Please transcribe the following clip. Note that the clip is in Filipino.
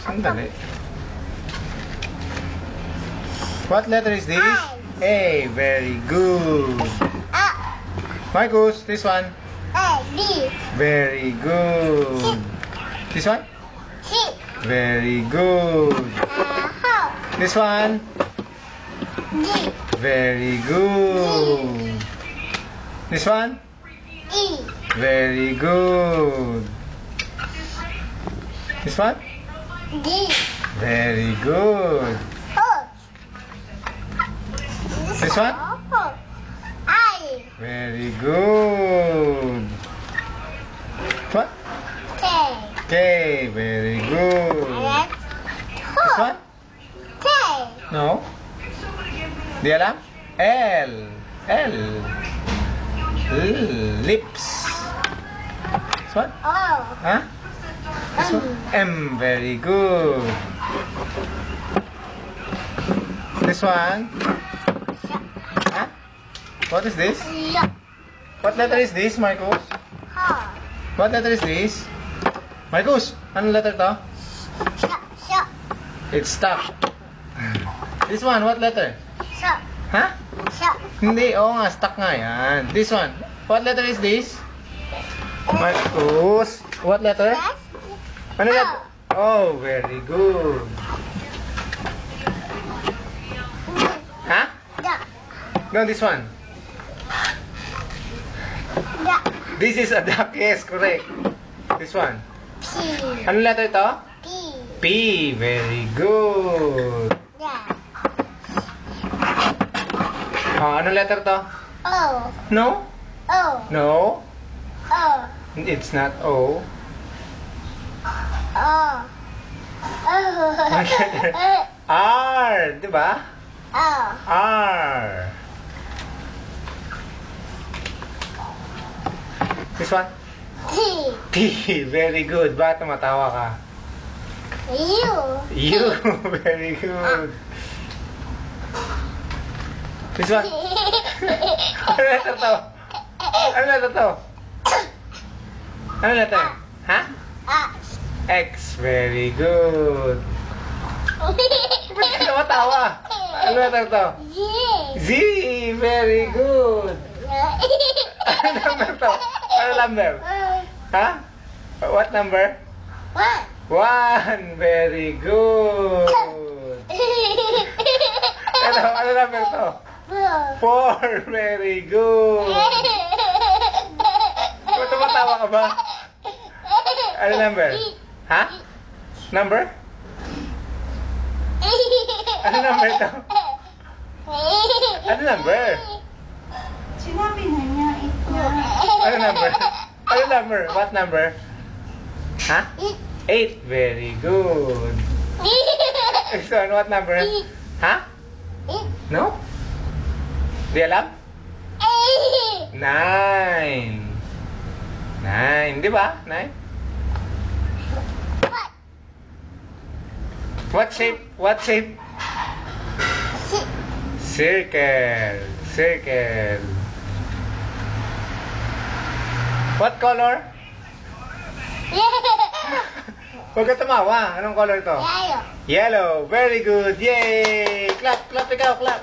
Sandali. What letter is this? A. Very good. Marcus, this one. D. Very good. This one? C. Very good. This one? D. Very good. This one? E. Very good. This one? D. Very good. This one? I. Very good. What? K. K. Very good. This one? K. No. Di alam? L. L. Lips. This one? O. Huh? This one? M. Very good. This one? Huh? What is this? L. What letter is this, Marcus? H. What letter is this? Marcus, anong letter to? Sh. Sh. It's stop. This one, what letter? Sh. Huh? Sh. Hindi, oo nga, stuck nga yan. This one, what letter is this? Marcus, what letter? Ano letter? Oh, very good. Huh? D. No, this one. D. This is a duck, yes, correct. This one. P. Ano letter to? P. P, very good. D. Oh, ano letter to? O. No? O. No? O. It's not O. O. R, di ba? O. R. This one? T. T, very good. Bakit tumatawa ka? U. U, very good. This one? Ano letter to? Ano letter to? Ano letter? Ha? X, very good. Ba't ka tumatawa? Ano letter to? Z. Z, very good. Ano number to? Ano number? Ha? What number? One. 1, very good. Ano number to? Four. 4, very good. Ba't tumatawa ka ba? Ano number? Ha? Number? Ano number to? Ano number? Sinabi na niya ito. Ano number? Ano number? What number? Ha? 8, very good. So, what number? Ha? No? Di alam? 9. 9, di ba? 9? What shape? What shape? Circle. Circle. What color? Huwag ka tumawa. Anong color to? Yellow. Yellow. Very good. Yay! Clap, clap ikaw, clap.